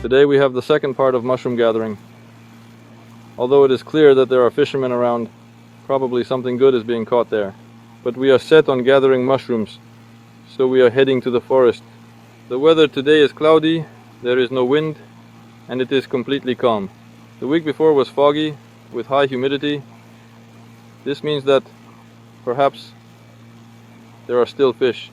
Today we have the second part of mushroom gathering. Although it is clear that there are fishermen around, probably something good is being caught there. But we are set on gathering mushrooms, so we are heading to the forest. The weather today is cloudy, there is no wind, and it is completely calm. The week before was foggy, with high humidity. This means that perhaps there are still fish.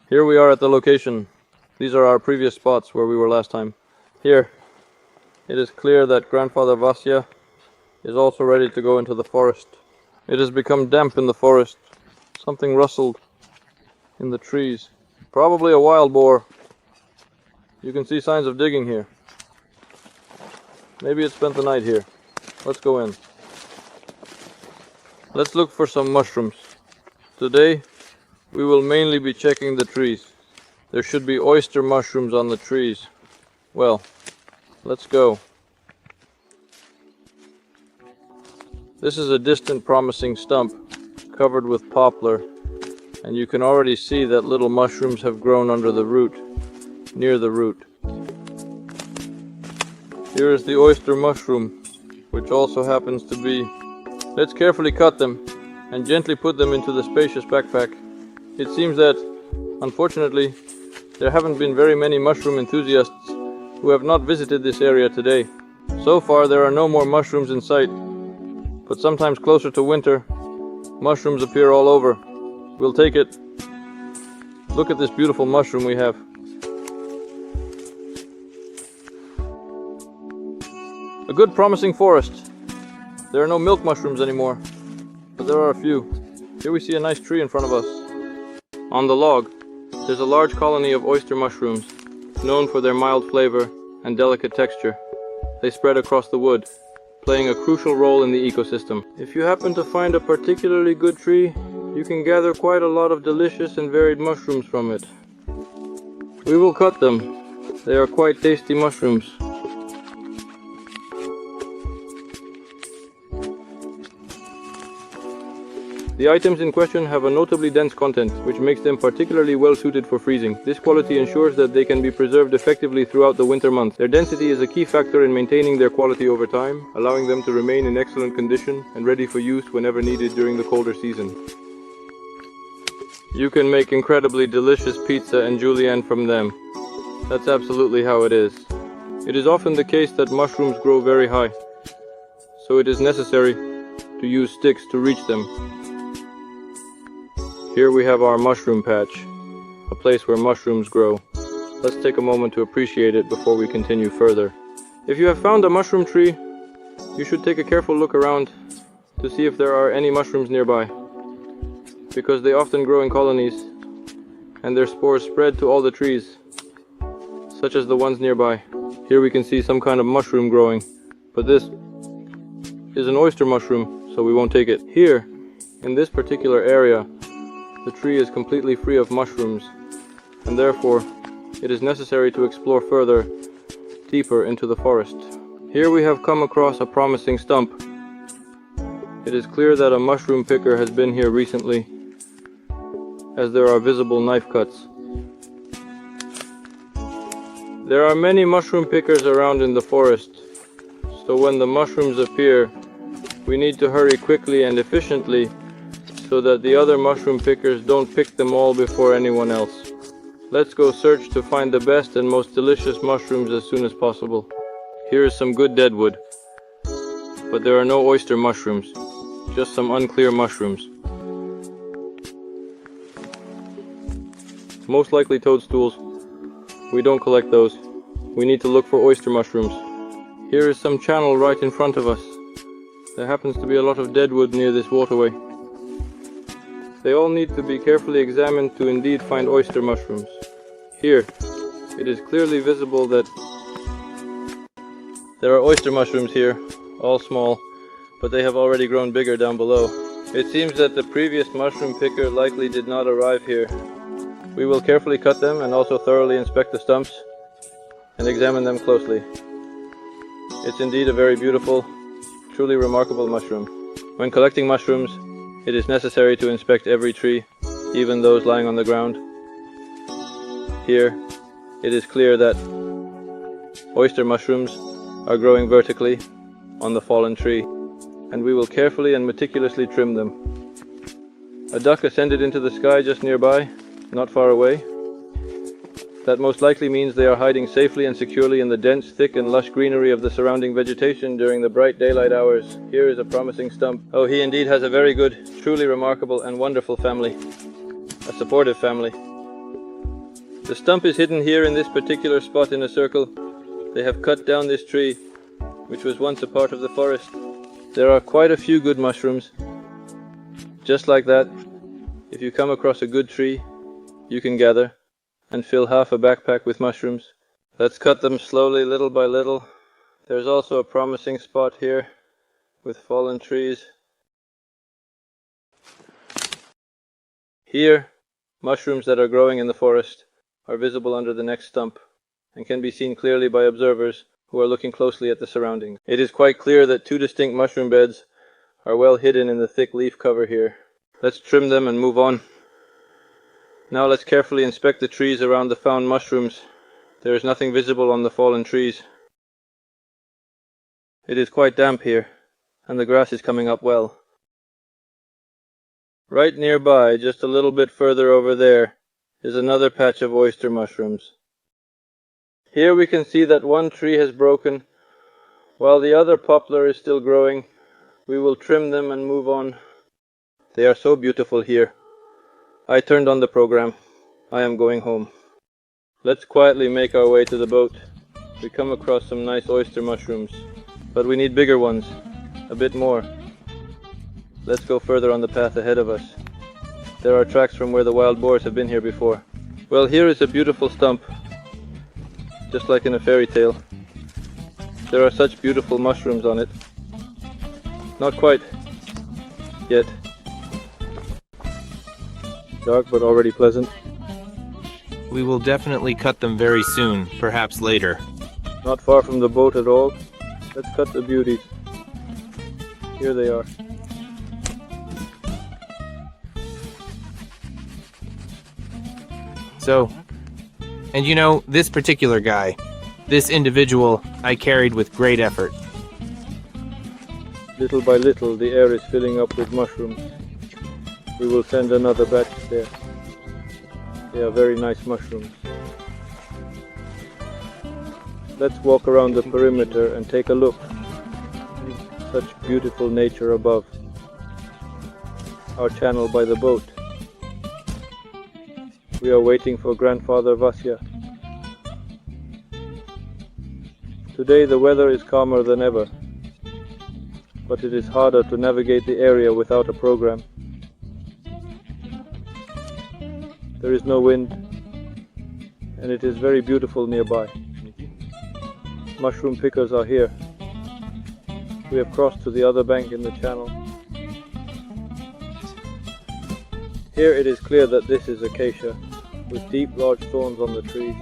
Here we are at the location. These are our previous spots where we were last time. Here, it is clear that Grandfather Vasya is also ready to go into the forest. It has become damp in the forest. Something rustled in the trees. Probably a wild boar. You can see signs of digging here. Maybe it spent the night here. Let's go in. Let's look for some mushrooms. Today, we will mainly be checking the trees. There should be oyster mushrooms on the trees. Well, let's go. This is a distant promising stump covered with poplar, and you can already see that little mushrooms have grown under the root, near the root. Here is the oyster mushroom, which also happens to be... Let's carefully cut them and gently put them into the spacious backpack. It seems that, unfortunately, there haven't been very many mushroom enthusiasts who have not visited this area today. So far there are no more mushrooms in sight, but sometimes closer to winter, mushrooms appear all over. We'll take it. Look at this beautiful mushroom we have. A good promising forest. There are no milk mushrooms anymore, but there are a few. Here we see a nice tree in front of us. On the log, there's a large colony of oyster mushrooms, known for their mild flavor and delicate texture. They spread across the wood, playing a crucial role in the ecosystem. If you happen to find a particularly good tree, you can gather quite a lot of delicious and varied mushrooms from it. We will cut them. They are quite tasty mushrooms. The items in question have a notably dense content, which makes them particularly well suited for freezing. This quality ensures that they can be preserved effectively throughout the winter months. Their density is a key factor in maintaining their quality over time, allowing them to remain in excellent condition and ready for use whenever needed during the colder season. You can make incredibly delicious pizza and julienne from them. That's absolutely how it is. It is often the case that mushrooms grow very high, so it is necessary to use sticks to reach them. Here we have our mushroom patch, a place where mushrooms grow. Let's take a moment to appreciate it before we continue further. If you have found a mushroom tree, you should take a careful look around to see if there are any mushrooms nearby, because they often grow in colonies, and their spores spread to all the trees, such as the ones nearby. Here we can see some kind of mushroom growing, but this is an oyster mushroom, so we won't take it. Here, in this particular area, the tree is completely free of mushrooms, and therefore it is necessary to explore further, deeper into the forest. Here we have come across a promising stump. It is clear that a mushroom picker has been here recently, as there are visible knife cuts. There are many mushroom pickers around in the forest, so when the mushrooms appear, we need to hurry quickly and efficiently so that the other mushroom pickers don't pick them all before anyone else. Let's go search to find the best and most delicious mushrooms as soon as possible. Here is some good deadwood, but there are no oyster mushrooms, just some unclear mushrooms. Most likely toadstools. We don't collect those. We need to look for oyster mushrooms. Here is some channel right in front of us. There happens to be a lot of deadwood near this waterway. They all need to be carefully examined to indeed find oyster mushrooms. Here, it is clearly visible that there are oyster mushrooms here, all small, but they have already grown bigger down below. It seems that the previous mushroom picker likely did not arrive here. We will carefully cut them and also thoroughly inspect the stumps and examine them closely. It's indeed a very beautiful, truly remarkable mushroom. When collecting mushrooms, it is necessary to inspect every tree, even those lying on the ground. Here, it is clear that oyster mushrooms are growing vertically on the fallen tree, and we will carefully and meticulously trim them. A duck ascended into the sky just nearby, not far away. That most likely means they are hiding safely and securely in the dense, thick and lush greenery of the surrounding vegetation during the bright daylight hours. Here is a promising stump. Oh, he indeed has a very good, truly remarkable and wonderful family. A supportive family. The stump is hidden here in this particular spot in a circle. They have cut down this tree, which was once a part of the forest. There are quite a few good mushrooms. Just like that, if you come across a good tree, you can gather and fill half a backpack with mushrooms. Let's cut them slowly, little by little. There's also a promising spot here with fallen trees. Here, mushrooms that are growing in the forest are visible under the next stump and can be seen clearly by observers who are looking closely at the surroundings. It is quite clear that two distinct mushroom beds are well hidden in the thick leaf cover here. Let's trim them and move on. Now let's carefully inspect the trees around the found mushrooms. There is nothing visible on the fallen trees. It is quite damp here, and the grass is coming up well. Right nearby, just a little bit further over there, is another patch of oyster mushrooms. Here we can see that one tree has broken, while the other poplar is still growing. We will trim them and move on. They are so beautiful here. I turned on the program. I am going home. Let's quietly make our way to the boat. We come across some nice oyster mushrooms, but we need bigger ones, a bit more. Let's go further on the path ahead of us. There are tracks from where the wild boars have been here before. Well, here is a beautiful stump, just like in a fairy tale. There are such beautiful mushrooms on it. Not quite yet. Dark but already pleasant. We will definitely cut them very soon, perhaps later. Not far from the boat at all. Let's cut the beauties. Here they are. So, and you know, this particular guy, this individual, I carried with great effort. Little by little, the air is filling up with mushrooms. We will send another batch there. They are very nice mushrooms. Let's walk around the perimeter and take a look. Such beautiful nature above. Our channel by the boat. We are waiting for Grandfather Vasya. Today the weather is calmer than ever, but it is harder to navigate the area without a program. There is no wind, and it is very beautiful nearby. Mushroom pickers are here. We have crossed to the other bank in the channel. Here it is clear that this is acacia, with deep large thorns on the trees.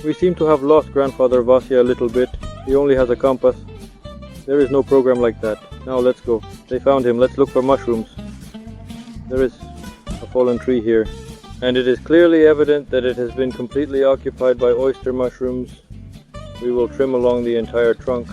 We seem to have lost Grandfather Vasya a little bit. He only has a compass. There is no program like that. Now let's go. They found him. Let's look for mushrooms. There is a fallen tree here, and it is clearly evident that it has been completely occupied by oyster mushrooms. We will trim along the entire trunk.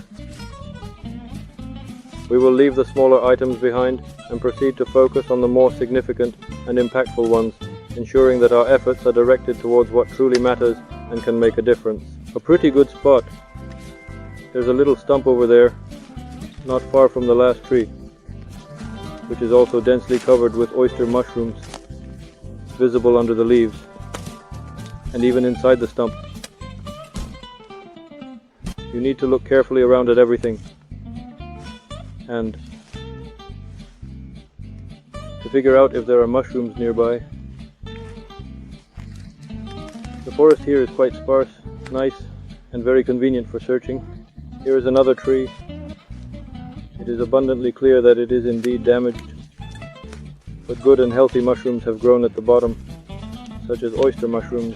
We will leave the smaller items behind and proceed to focus on the more significant and impactful ones, ensuring that our efforts are directed towards what truly matters and can make a difference. A pretty good spot. There's a little stump over there, not far from the last tree, which is also densely covered with oyster mushrooms, visible under the leaves, and even inside the stump. You need to look carefully around at everything. And to figure out if there are mushrooms nearby. The forest here is quite sparse, nice, and very convenient for searching. Here is another tree. It is abundantly clear that it is indeed damaged, but good and healthy mushrooms have grown at the bottom, such as oyster mushrooms.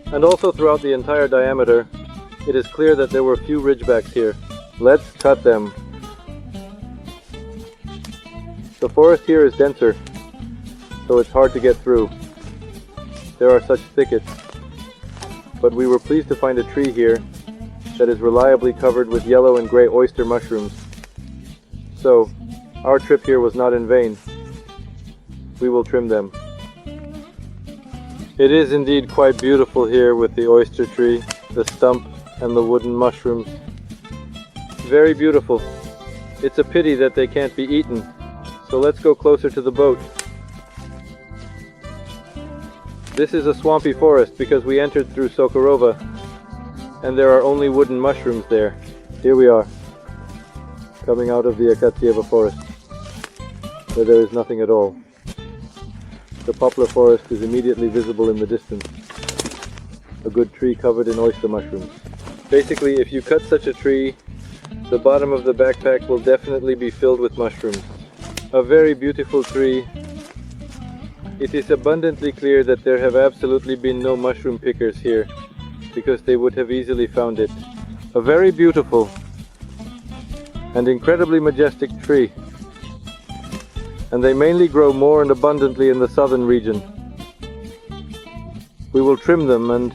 And also throughout the entire diameter, it is clear that there were few ridgebacks here. Let's cut them. The forest here is denser, so it's hard to get through. There are such thickets, but we were pleased to find a tree here that is reliably covered with yellow and gray oyster mushrooms. So, our trip here was not in vain. We will trim them. It is indeed quite beautiful here with the oyster tree, the stump, and the wooden mushrooms. Very beautiful. It's a pity that they can't be eaten, so let's go closer to the boat. This is a swampy forest because we entered through Sokorova, and there are only wooden mushrooms there. Here we are, coming out of the Akatsieva forest, where there is nothing at all. The poplar forest is immediately visible in the distance. A good tree covered in oyster mushrooms. Basically, if you cut such a tree, the bottom of the backpack will definitely be filled with mushrooms. A very beautiful tree. It is abundantly clear that there have absolutely been no mushroom pickers here, because they would have easily found it. A very beautiful and incredibly majestic tree. And they mainly grow more and abundantly in the southern region. We will trim them and...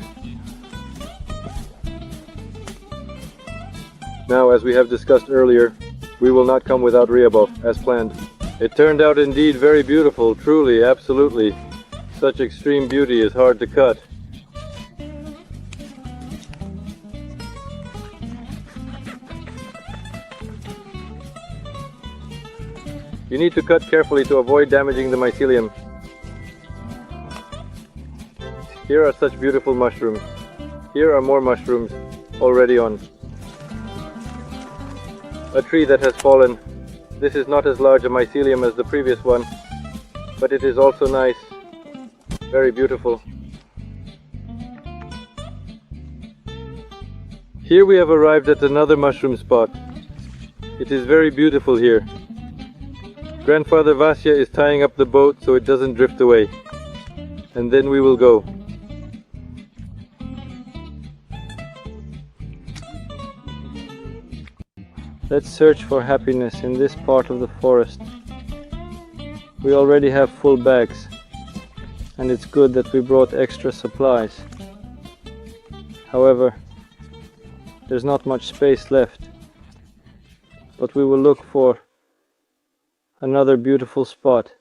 Now, as we have discussed earlier, we will not come without Ryabov, as planned. It turned out indeed very beautiful, truly, absolutely. Such extreme beauty is hard to cut. You need to cut carefully to avoid damaging the mycelium. Here are such beautiful mushrooms. Here are more mushrooms already on. A tree that has fallen. This is not as large a mycelium as the previous one, but it is also nice. Very beautiful. Here we have arrived at another mushroom spot. It is very beautiful here. Grandfather Vasya is tying up the boat so it doesn't drift away. And then we will go. Let's search for happiness in this part of the forest. We already have full bags, and it's good that we brought extra supplies. However, there's not much space left, but we will look for another beautiful spot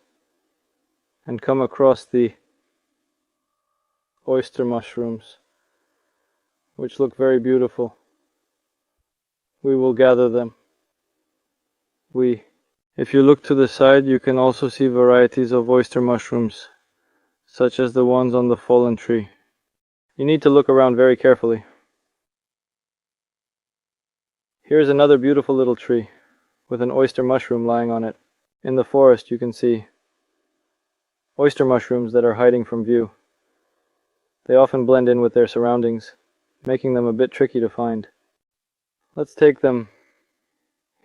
and come across the oyster mushrooms, which look very beautiful. We will gather them. If you look to the side, you can also see varieties of oyster mushrooms, such as the ones on the fallen tree. You need to look around very carefully. Here's another beautiful little tree, with an oyster mushroom lying on it. In the forest you can see oyster mushrooms that are hiding from view. They often blend in with their surroundings, making them a bit tricky to find. Let's take them.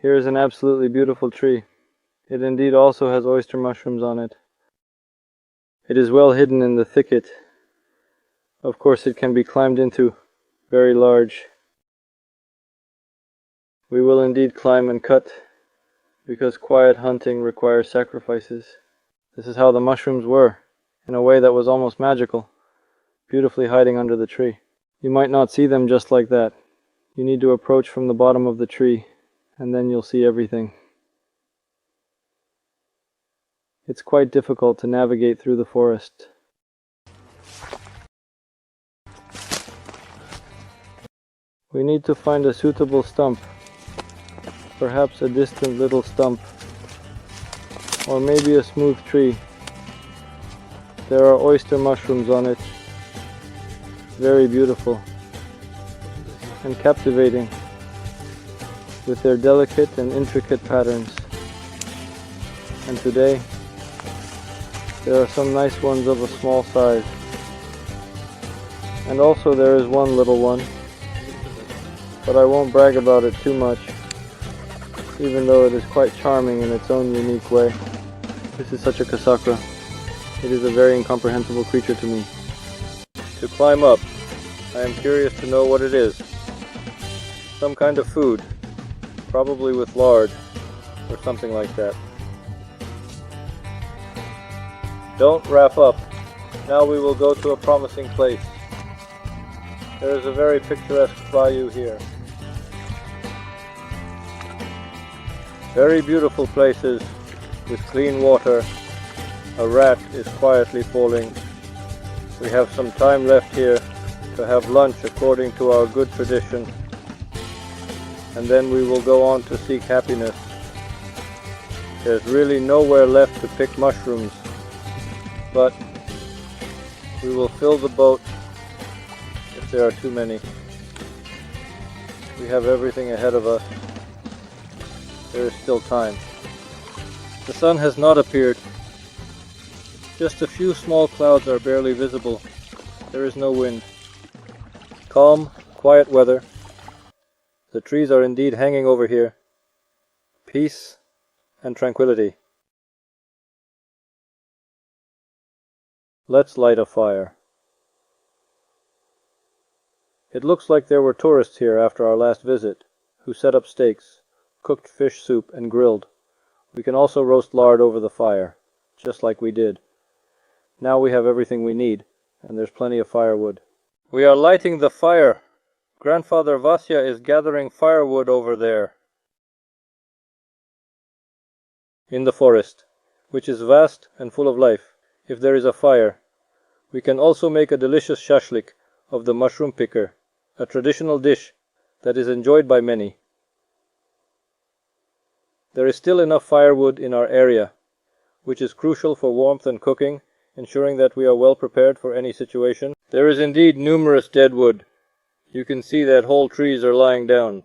Here is an absolutely beautiful tree. It indeed also has oyster mushrooms on it. It is well hidden in the thicket. Of course it can be climbed into very large. We will indeed climb and cut, because quiet hunting requires sacrifices. This is how the mushrooms were, in a way that was almost magical, beautifully hiding under the tree. You might not see them just like that. You need to approach from the bottom of the tree, and then you'll see everything. It's quite difficult to navigate through the forest. We need to find a suitable stump, perhaps a distant little stump, or maybe a smooth tree. There are oyster mushrooms on it, very beautiful. and captivating with their delicate and intricate patterns. And today, there are some nice ones of a small size. And also there is one little one, but I won't brag about it too much, even though it is quite charming in its own unique way. This is such a Kasakra. It is a very incomprehensible creature to me. To climb up, I am curious to know what it is. Some kind of food, probably with lard, or something like that. Don't wrap up. Now we will go to a promising place. There is a very picturesque bayou here. Very beautiful places with clean water. A rat is quietly falling. We have some time left here to have lunch according to our good tradition. And then we will go on to seek happiness. There's really nowhere left to pick mushrooms, but we will fill the boat if there are too many. We have everything ahead of us. There is still time. The sun has not appeared. Just a few small clouds are barely visible. There is no wind. Calm, quiet weather. The trees are indeed hanging over here. Peace and tranquility. Let's light a fire. It looks like there were tourists here after our last visit, who set up stakes, cooked fish soup, and grilled. We can also roast lard over the fire, just like we did. Now we have everything we need, and there's plenty of firewood. We are lighting the fire. Grandfather Vasya is gathering firewood over there. In the forest, which is vast and full of life, if there is a fire, we can also make a delicious shashlik of the mushroom picker, a traditional dish that is enjoyed by many. There is still enough firewood in our area, which is crucial for warmth and cooking, ensuring that we are well prepared for any situation. There is indeed numerous deadwood. You can see that whole trees are lying down.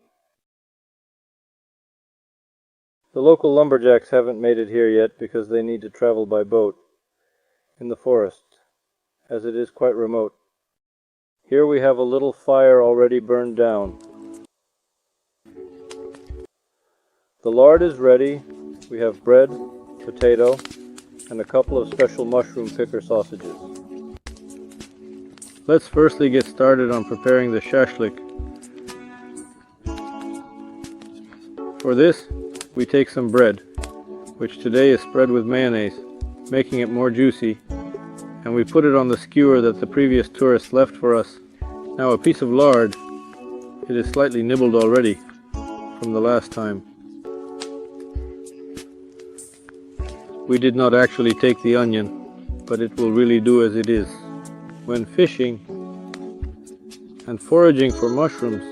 The local lumberjacks haven't made it here yet because they need to travel by boat in the forest, as it is quite remote. Here we have a little fire already burned down. The lard is ready. We have bread, potato, and a couple of special mushroom picker sausages. Let's firstly get started on preparing the shashlik. For this, we take some bread, which today is spread with mayonnaise, making it more juicy, and we put it on the skewer that the previous tourists left for us. Now a piece of lard, it is slightly nibbled already from the last time. We did not actually take the onion, but it will really do as it is. When fishing and foraging for mushrooms,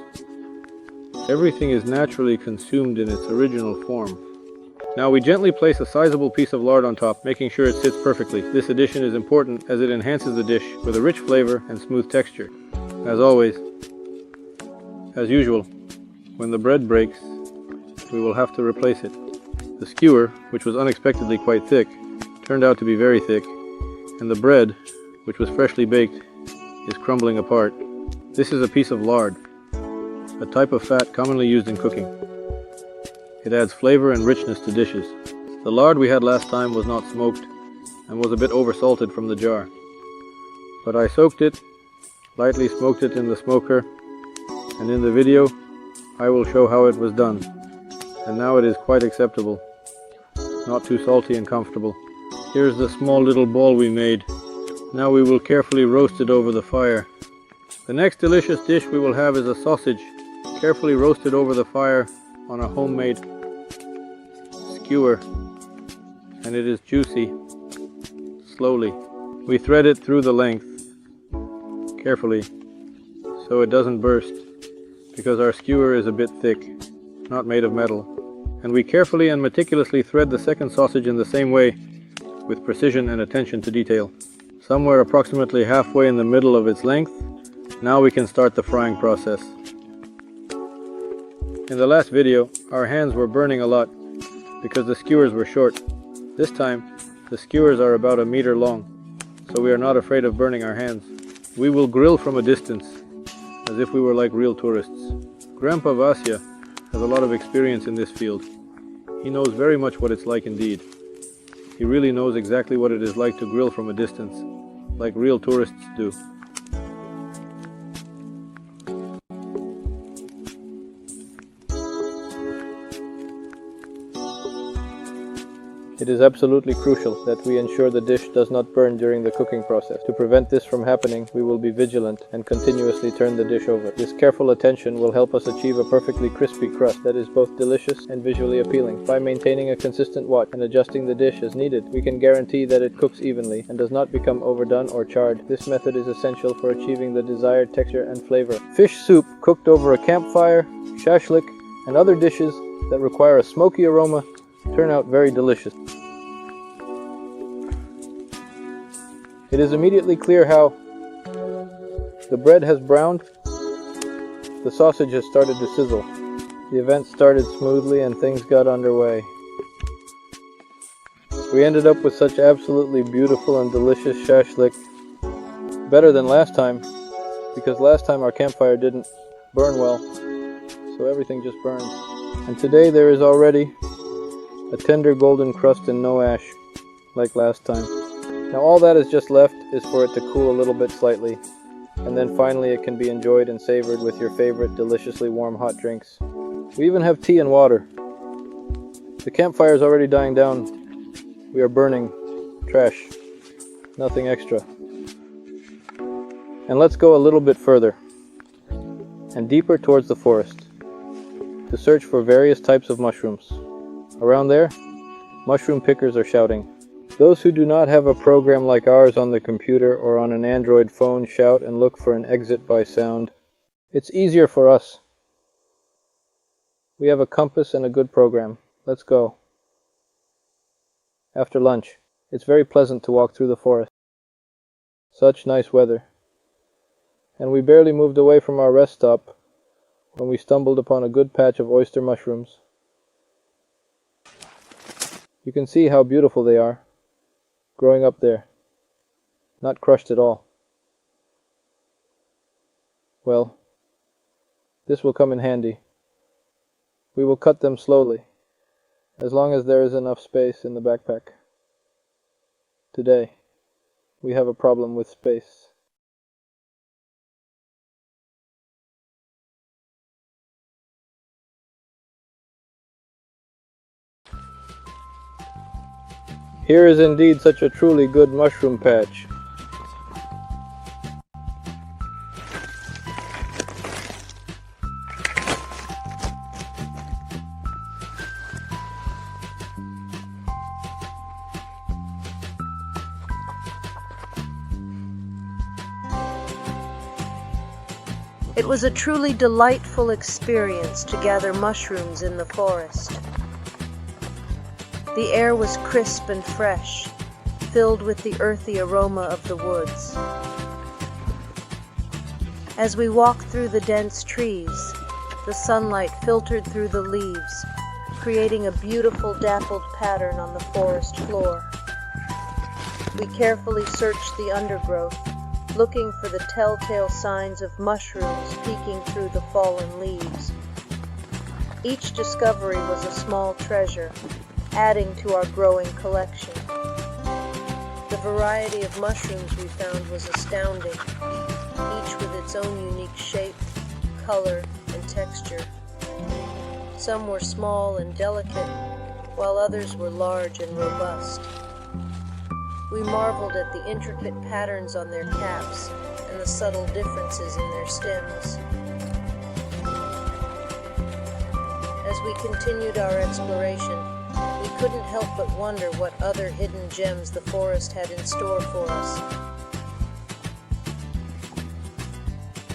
everything is naturally consumed in its original form. Now we gently place a sizable piece of lard on top, making sure it sits perfectly. This addition is important as it enhances the dish with a rich flavor and smooth texture. As always, as usual, when the bread breaks, we will have to replace it. The skewer, which was unexpectedly quite thick, turned out to be very thick, and the bread, which was freshly baked, is crumbling apart. This is a piece of lard, a type of fat commonly used in cooking. It adds flavor and richness to dishes. The lard we had last time was not smoked and was a bit oversalted from the jar. But I soaked it, lightly smoked it in the smoker, and in the video I will show how it was done. And now it is quite acceptable, not too salty and comfortable. Here's the small little ball we made. Now we will carefully roast it over the fire. The next delicious dish we will have is a sausage, carefully roasted over the fire on a homemade skewer, and it is juicy. Slowly, we thread it through the length, carefully, so it doesn't burst, because our skewer is a bit thick, not made of metal. And we carefully and meticulously thread the second sausage in the same way, with precision and attention to detail. Somewhere approximately halfway in the middle of its length, now we can start the frying process. In the last video, our hands were burning a lot because the skewers were short. This time, the skewers are about 1 meter long, so we are not afraid of burning our hands. We will grill from a distance, as if we were like real tourists. Grandpa Vasya has a lot of experience in this field. He knows very much what it's like indeed. He really knows exactly what it is like to grill from a distance, like real tourists do. It is absolutely crucial that we ensure the dish does not burn during the cooking process. To prevent this from happening, we will be vigilant and continuously turn the dish over. This careful attention will help us achieve a perfectly crispy crust that is both delicious and visually appealing. By maintaining a consistent watch and adjusting the dish as needed, we can guarantee that it cooks evenly and does not become overdone or charred. This method is essential for achieving the desired texture and flavor. Fish soup cooked over a campfire, shashlik, and other dishes that require a smoky aroma turn out very delicious. It is immediately clear how the bread has browned, the sausage has started to sizzle. The event started smoothly and things got underway. We ended up with such absolutely beautiful and delicious shashlik. Better than last time, because last time our campfire didn't burn well, so everything just burned. And today there is already a tender golden crust and no ash, like last time. Now all that is just left is for it to cool a little bit slightly, and then finally it can be enjoyed and savored with your favorite deliciously warm hot drinks. We even have tea and water. The campfire is already dying down. We are burning trash, nothing extra. And let's go a little bit further and deeper towards the forest to search for various types of mushrooms. Around there, mushroom pickers are shouting. Those who do not have a program like ours on the computer or on an Android phone shout and look for an exit by sound. It's easier for us. We have a compass and a good program. Let's go. After lunch, it's very pleasant to walk through the forest. Such nice weather. And we barely moved away from our rest stop when we stumbled upon a good patch of oyster mushrooms. You can see how beautiful they are, growing up there, not crushed at all. Well, this will come in handy. We will cut them slowly, as long as there is enough space in the backpack. Today, we have a problem with space. Here is indeed such a truly good mushroom patch. It was a truly delightful experience to gather mushrooms in the forest. The air was crisp and fresh, filled with the earthy aroma of the woods. As we walked through the dense trees, the sunlight filtered through the leaves, creating a beautiful dappled pattern on the forest floor. We carefully searched the undergrowth, looking for the telltale signs of mushrooms peeking through the fallen leaves. Each discovery was a small treasure, adding to our growing collection. The variety of mushrooms we found was astounding, each with its own unique shape, color, and texture. Some were small and delicate, while others were large and robust. We marveled at the intricate patterns on their caps and the subtle differences in their stems. As we continued our exploration, we couldn't help but wonder what other hidden gems the forest had in store for us.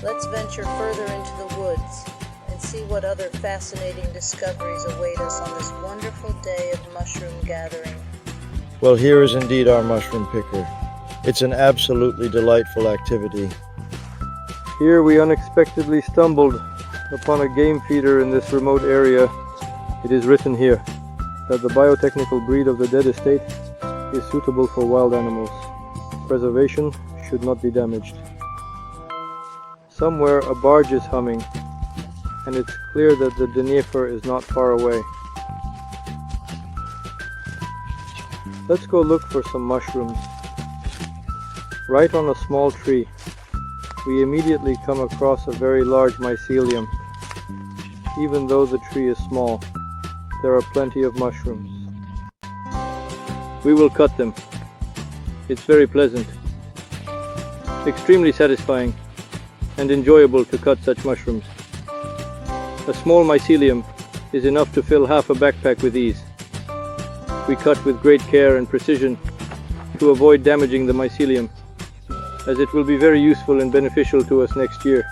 Let's venture further into the woods and see what other fascinating discoveries await us on this wonderful day of mushroom gathering. Well, here is indeed our mushroom picker. It's an absolutely delightful activity. Here we unexpectedly stumbled Upon a game feeder in this remote area, it is written here that the biotechnical breed of the dead estate is suitable for wild animals. Preservation should not be damaged. Somewhere a barge is humming, and it's clear that the Dnieper is not far away. Let's go look for some mushrooms. Right on a small tree, we immediately come across a very large mycelium. Even though the tree is small, there are plenty of mushrooms. We will cut them. It's very pleasant, extremely satisfying, and enjoyable to cut such mushrooms. A small mycelium is enough to fill half a backpack with ease. We cut with great care and precision to avoid damaging the mycelium, as it will be very useful and beneficial to us next year.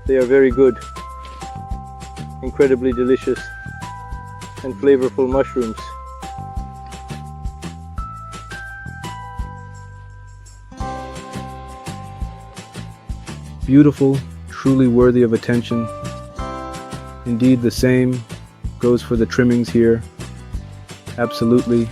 They are very good, incredibly delicious, and flavorful mushrooms. Beautiful, truly worthy of attention. Indeed, the same goes for the trimmings here. Absolutely.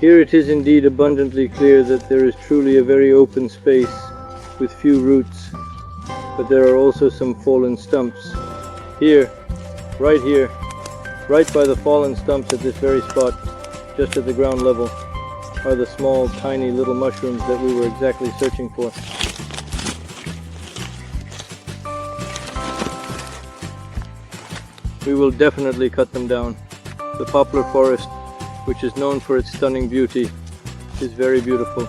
Here it is indeed abundantly clear that there is truly a very open space with few roots, but there are also some fallen stumps. Here, right by the fallen stumps at this very spot, just at the ground level, are the small, tiny little mushrooms that we were exactly searching for. We will definitely cut them down. The poplar forest, which is known for its stunning beauty, is very beautiful.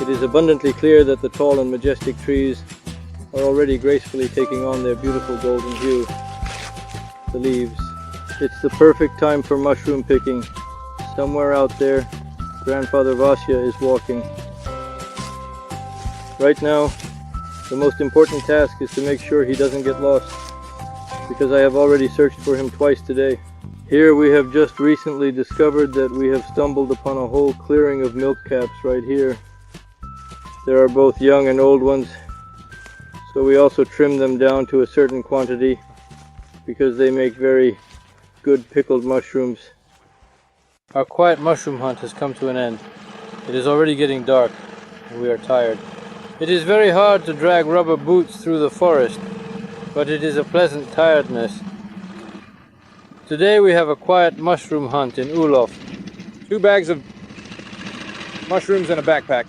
It is abundantly clear that the tall and majestic trees are already gracefully taking on their beautiful golden hue. The leaves. It's the perfect time for mushroom picking. Somewhere out there, Grandfather Vasya is walking. Right now, the most important task is to make sure he doesn't get lost, because I have already searched for him twice today. Here we have just recently discovered that we have stumbled upon a whole clearing of milk caps right here. There are both young and old ones, so we also trim them down to a certain quantity because they make very good pickled mushrooms. Our quiet mushroom hunt has come to an end. It is already getting dark and we are tired. It is very hard to drag rubber boots through the forest, but it is a pleasant tiredness. Today we have a quiet mushroom hunt in Ulov. 2 bags of mushrooms and a backpack.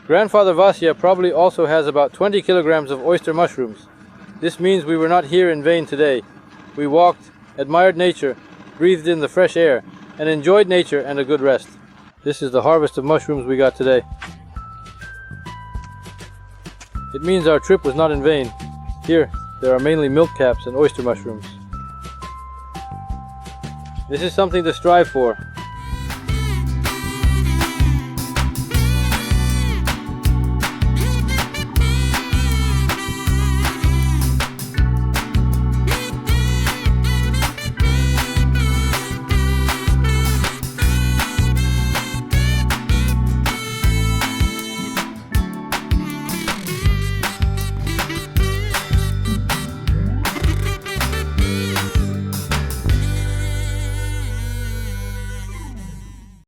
Grandfather Vasya probably also has about 20 kilograms of oyster mushrooms. This means we were not here in vain today. We walked, admired nature, breathed in the fresh air, and enjoyed nature and a good rest. This is the harvest of mushrooms we got today. It means our trip was not in vain. Here, there are mainly milk caps and oyster mushrooms. This is something to strive for.